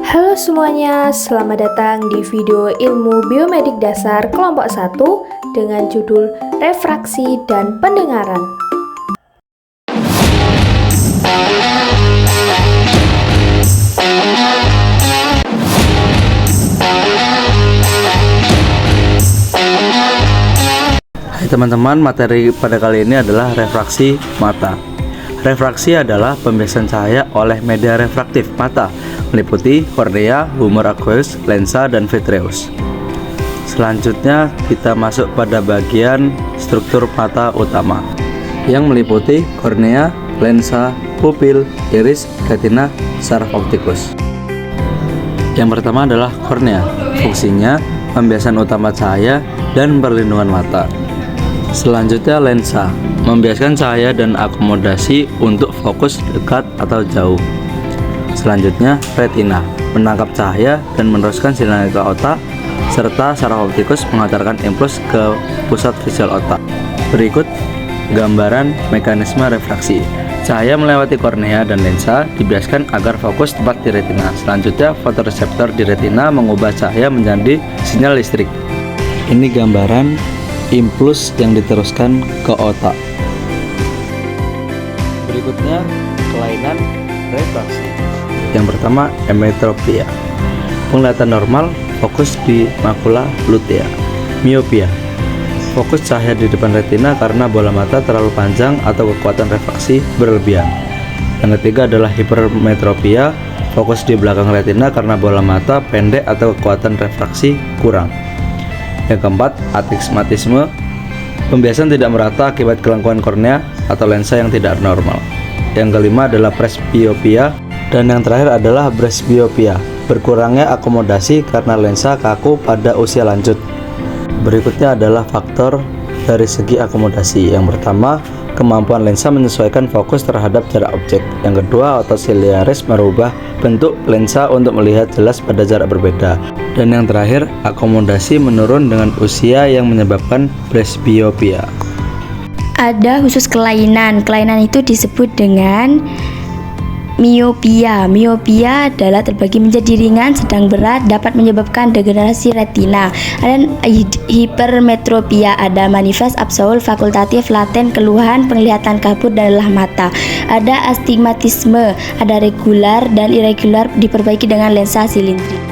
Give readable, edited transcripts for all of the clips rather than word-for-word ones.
Halo semuanya, selamat datang di video ilmu biomedik dasar kelompok 1 dengan judul refraksi dan pendengaran. Hai teman-teman, materi pada kali ini adalah refraksi mata. Refraksi adalah pembiasan cahaya oleh media refraktif mata, meliputi kornea, humor aqueous, lensa, dan vitreous. Selanjutnya kita masuk pada bagian struktur mata utama yang meliputi kornea, lensa, pupil, iris, retina, saraf optikus. Yang pertama adalah kornea. Fungsinya pembiasan utama cahaya dan perlindungan mata. Selanjutnya lensa, membiaskan cahaya dan akomodasi untuk fokus dekat atau jauh. Selanjutnya retina, menangkap cahaya dan meneruskan sinyal ke otak, serta saraf optikus mengantarkan impuls ke pusat visual otak. Berikut gambaran mekanisme refraksi. Cahaya melewati kornea dan lensa dibiaskan agar fokus tepat di retina. Selanjutnya fotoreseptor di retina mengubah cahaya menjadi sinyal listrik. Ini gambaran impuls yang diteruskan ke otak. Berikutnya kelainan refraksi. Yang pertama, emetropia. Penglihatan normal, fokus di makula lutea. Miopia, fokus cahaya di depan retina karena bola mata terlalu panjang atau kekuatan refraksi berlebihan. Yang ketiga adalah hipermetropia, fokus di belakang retina karena bola mata pendek atau kekuatan refraksi kurang. Yang keempat, astigmatisme, pembiasan tidak merata akibat kelangkuan kornea atau lensa yang tidak normal. Yang kelima adalah presbiopia, dan yang terakhir adalah presbiopia, berkurangnya akomodasi karena lensa kaku pada usia lanjut. Berikutnya adalah faktor dari segi akomodasi. Yang pertama, kemampuan lensa menyesuaikan fokus terhadap jarak objek. Yang kedua, otosiliaris merubah bentuk lensa untuk melihat jelas pada jarak berbeda. Dan yang terakhir, akomodasi menurun dengan usia yang menyebabkan presbiopia. Ada khusus kelainan itu disebut dengan miopia. Miopia adalah terbagi menjadi ringan, sedang, berat, dapat menyebabkan degenerasi retina. Ada hipermetropia, ada manifest, absolut, fakultatif, laten, keluhan, penglihatan kabur, dan lelah mata. Ada astigmatisme, ada regular dan irregular, diperbaiki dengan lensa silindrik.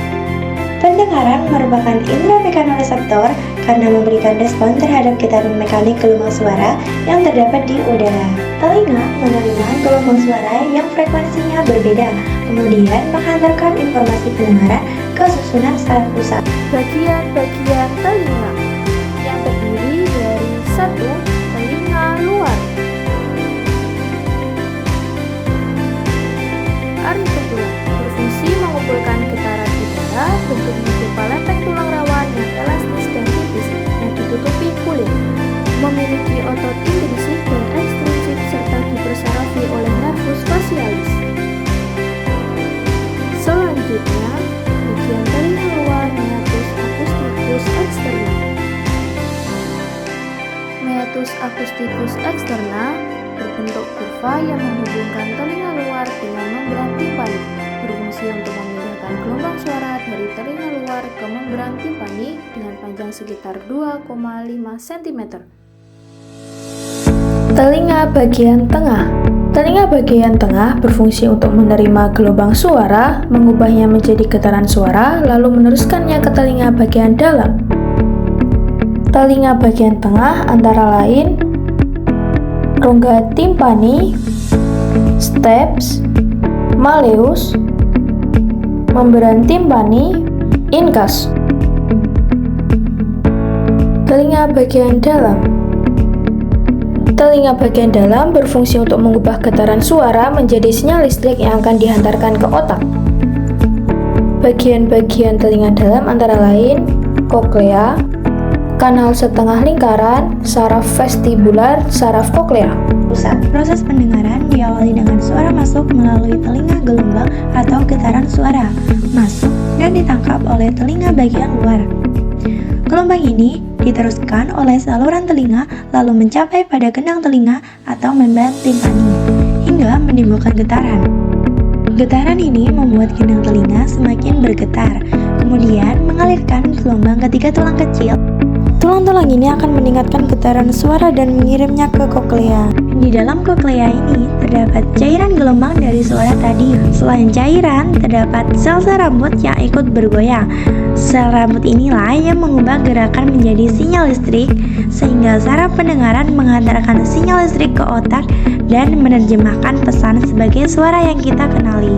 Pendengaran merupakan indera mekanoreseptor karena memberikan respon terhadap getaran mekanik gelombang suara yang terdapat di udara. Telinga menerima gelombang suara yang frekuensinya berbeda, kemudian menghantarkan informasi pendengaran ke susunan saraf pusat. Bagian-bagian telinga yang terdiri dari 1. Telinga luar, artikular, berfungsi mengumpulkan getaran udara, bentuknya berupa lempeng tulang rawan yang elastis dan tipis yang ditutupi kulit, memiliki otot intrinsik dan ekstrinsik serta dipersarafi oleh nervus facialis. Selanjutnya, bagian telinga luar meatus acusticus externa. Meatus acusticus externa berbentuk kurva yang menghubungkan telinga luar dengan membran timpani, berfungsi untuk memindahkan gelombang suara dari telinga luar ke membran timpani dengan panjang sekitar 2,5 cm. Telinga bagian tengah. Telinga bagian tengah berfungsi untuk menerima gelombang suara, mengubahnya menjadi getaran suara, lalu meneruskannya ke telinga bagian dalam. Telinga bagian tengah antara lain rongga timpani, stapes, malleus, membran timpani, incus. Telinga bagian dalam. Telinga bagian dalam berfungsi untuk mengubah getaran suara menjadi sinyal listrik yang akan dihantarkan ke otak. Bagian-bagian telinga dalam antara lain koklea, kanal setengah lingkaran, saraf vestibular, saraf koklea. Proses pendengaran diawali dengan suara masuk melalui telinga gelombang atau getaran suara masuk dan ditangkap oleh telinga bagian luar. Gelombang ini diteruskan oleh saluran telinga lalu mencapai pada gendang telinga atau membran timpani hingga menimbulkan getaran. Getaran ini membuat gendang telinga semakin bergetar, kemudian mengalirkan gelombang ketiga tulang kecil. Tulang-tulang ini akan meningkatkan getaran suara dan mengirimnya ke koklea. Di dalam koklea ini terdapat cairan gelombang dari suara tadi. Selain cairan, terdapat sel-sel rambut yang ikut bergoyang. Sel rambut inilah yang mengubah gerakan menjadi sinyal listrik, sehingga saraf pendengaran menghantarkan sinyal listrik ke otak dan menerjemahkan pesan sebagai suara yang kita kenali.